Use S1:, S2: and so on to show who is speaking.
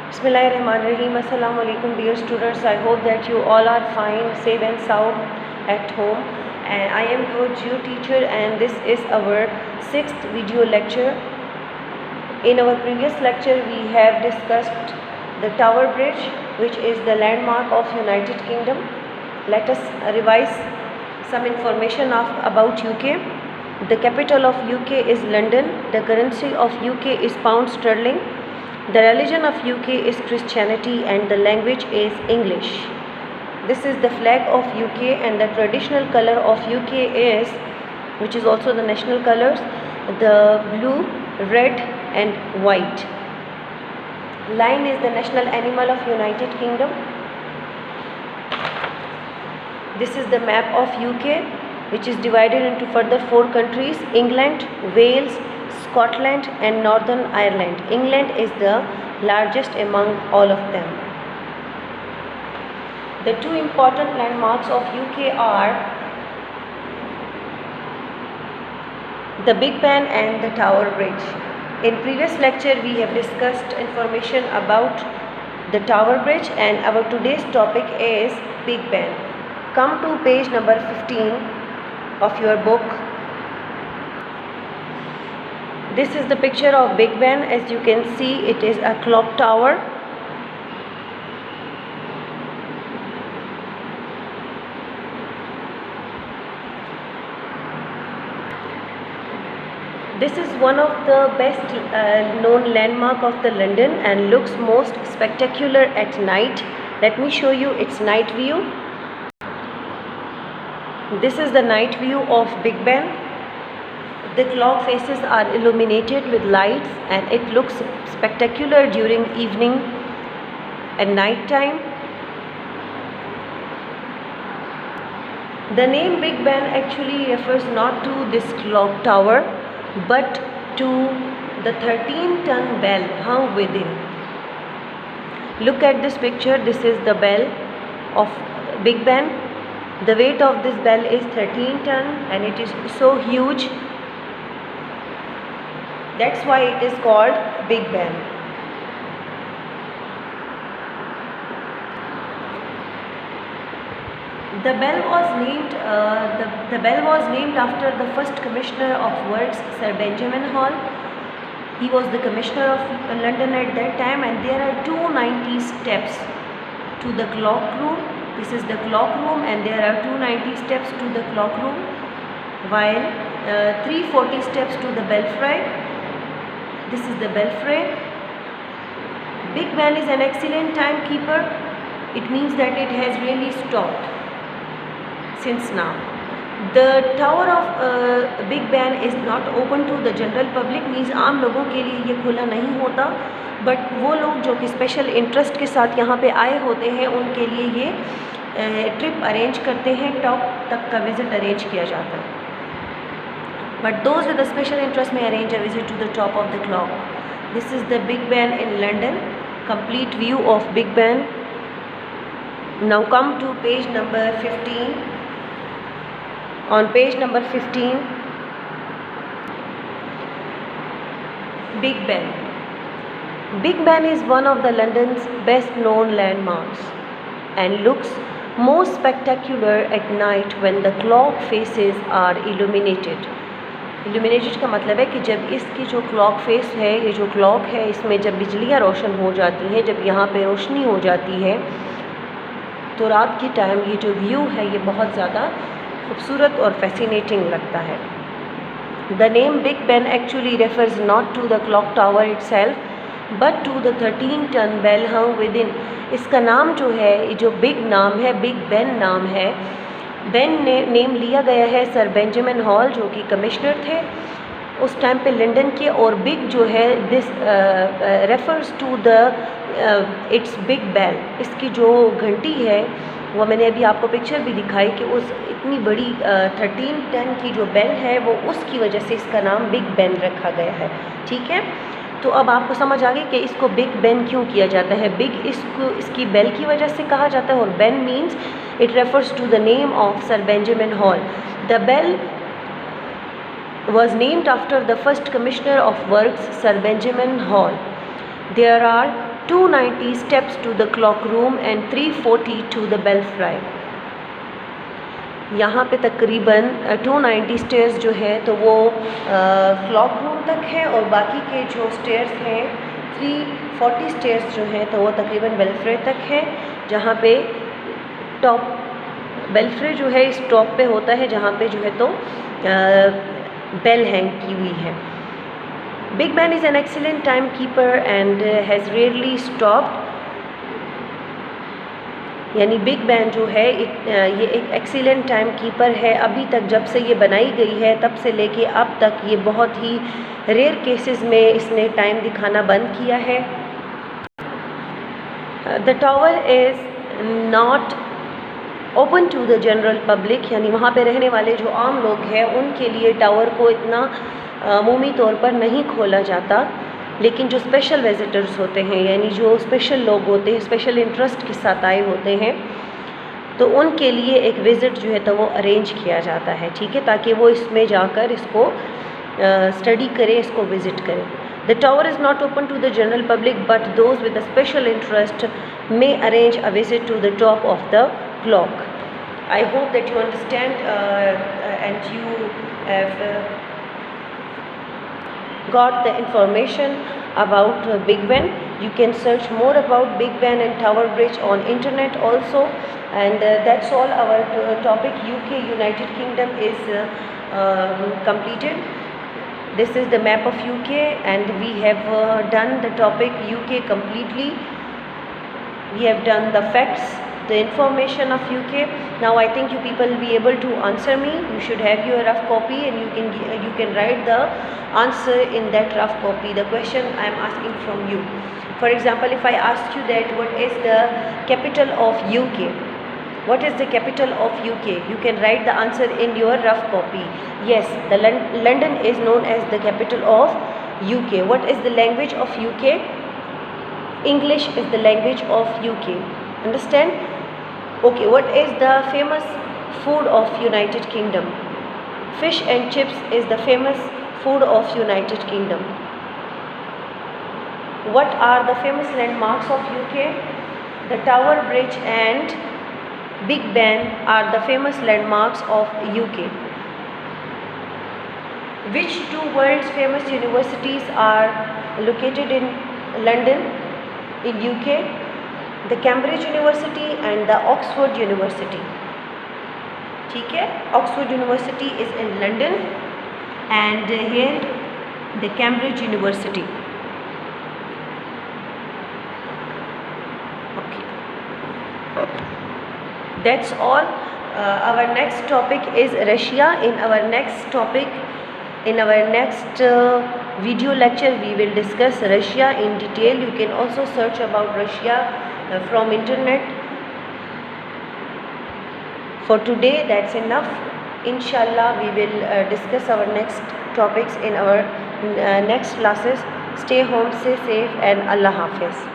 S1: Bismillahirrahmanirrahim. Assalamu alaikum dear students. I hope that you all are fine, safe and sound at home. And I am your geo teacher and this is our 6th video lecture. In our previous lecture we have discussed the Tower Bridge, which is the landmark of United Kingdom. Let us revise some information about UK. The capital of UK is London. The currency of UK is pound sterling. The religion of UK is Christianity and the language is English. This is the flag of UK and the traditional color of UK is, which is also the national colors, the blue, red and white. Lion is the national animal of United Kingdom. This is the map of UK, which is divided into further 4 countries: England, Wales, Scotland and Northern Ireland. England is the largest among all of them. The 2 important landmarks of UK are the Big Ben and the Tower Bridge. In previous lecture we have discussed information about the Tower Bridge and our today's topic is Big Ben. Come to page number 15 of your book. This is the picture of Big Ben. As you can see, it is a clock tower. This is one of the best known landmark of the London and looks most spectacular at night. Let me show you its night view. This is the night view of Big Ben. The clock faces are illuminated with lights and it looks spectacular during evening and night time. The name Big Ben actually refers not to this clock tower but to the 13-ton bell hung within. Look at this picture. This is the bell of Big Ben. The weight of this bell is 13 ton and it is so huge. That's why it is called Big Ben. The bell was named after the first Commissioner of Works, Sir Benjamin Hall. He was the Commissioner of London at that time, and there are 290 steps to the clock room. This is the clock room, and there are 290 steps to the clock room, while 340 steps to the belfry. This is the belfry. Big Ben is an excellent timekeeper. It means that it has really stopped since now. The tower of Big Ben is not open to the general public, means आम लोगों के लिए ये खुला नहीं होता, but वो लोग जो कि स्पेशल इंटरेस्ट के साथ यहाँ पे आए होते हैं उनके लिए ये ट्रिप अरेंज करते हैं, टॉप तक का विज़िट अरेंज किया जाता है. But those with a special interest may arrange a visit to the top of the clock. This is the Big Ben in London. Complete view of Big Ben. Now come to page number 15. On page number 15, Big Ben. Big Ben is one of the London's best known landmarks and looks most spectacular at night when the clock faces are illuminated. Illuminated का मतलब है कि जब इसकी जो clock face है, ये जो क्लॉक है, इसमें जब बिजलियाँ रोशन हो जाती हैं, जब यहाँ पे रोशनी हो जाती है, तो रात के टाइम ये जो व्यू है ये बहुत ज़्यादा खूबसूरत और फैसिनेटिंग लगता है. The name Big Ben actually refers not to the clock tower itself but to the 13-ton bell hung within. इसका नाम जो है, ये जो बिग नाम है, बिग बेन नाम है, बेन ने नेम लिया गया है सर बेंजामिन हॉल जो कि कमिश्नर थे उस टाइम पे लंदन के, और बिग जो है this refers to the its big bell. इसकी जो घंटी है वो मैंने अभी आपको पिक्चर भी दिखाई कि उस इतनी बड़ी 13 टन की जो बेल है वो उसकी वजह से इसका नाम बिग बेन रखा गया है. ठीक है, तो अब आपको समझ आ गई कि इसको बिग बेन क्यों किया जाता है. बिग इसकी बेल की वजह से कहा जाता है और Ben means it refers to the name of sir Benjamin Hall. The bell was named after the first Commissioner of Works, Sir Benjamin Hall. There are 290 steps to the clock room and 340 to the belfry. यहाँ पे तकरीबन 290 stairs जो है तो वो clock room तक है, और बाकी के जो स्टेयर्स हैं 340 स्टेयर्स जो हैं तो वो तकरीबन बेल्फ्रे तक है, जहाँ पे टॉप बेल्फ्रे जो है इस टॉप पे होता है, जहाँ पे जो है तो बेल हैंग की हुई है. Big Ben is an excellent time keeper and has rarely stopped. यानी बिग बैन जो है ये एक एक्सीलेंट टाइम कीपर है. अभी तक जब से ये बनाई गई है तब से लेके अब तक ये बहुत ही रेयर केसेस में इसने टाइम दिखाना बंद किया है. The tower is not open to the general public, यानी वहाँ पे रहने वाले जो आम लोग हैं उनके लिए टावर को इतना अमूमी तौर पर नहीं खोला जाता, लेकिन जो स्पेशल विज़िटर्स होते हैं, यानी जो स्पेशल लोग होते हैं, स्पेशल इंटरेस्ट के साथ आए होते हैं, तो उनके लिए एक विज़िट जो है तो वो अरेंज किया जाता है, ठीक है, ताकि वो इसमें जाकर इसको स्टडी करें, इसको विज़िट करें. The tower is not open to the general public but those with a special interest may arrange a visit to the top of the clock. I hope that you understand and you have got the information about Big Ben. You can search more about Big Ben and Tower Bridge on internet also, and that's all. Our topic UK United Kingdom is completed. This is the map of UK and we have done the topic UK completely. We have done the facts, the information of UK. Now I think you people will be able to answer me. You should have your rough copy and you can write the answer in that rough copy, the question I am asking from you. For example, if I ask you that what is the capital of UK, what is the capital of UK, you can write the answer in your rough copy. Yes, the London is known as the capital of UK. What is the language of UK? English is the language of UK. Understand? Okay, what is the famous food of United Kingdom? Fish and chips is the famous food of United Kingdom. What are the famous landmarks of UK? The Tower Bridge and Big Ben are the famous landmarks of UK. Which two world's famous universities are located in London, in UK? The Cambridge University and the Oxford University. ठीक है, Oxford University is in London and here the Cambridge University. Okay, that's all. Our next topic is Russia. In our next topic, in our next video lecture, we will discuss Russia in detail. You can also search about Russia from internet. For today, that's enough. Inshallah, we will discuss our next topics in our next classes. Stay home, stay safe, and Allah Hafiz.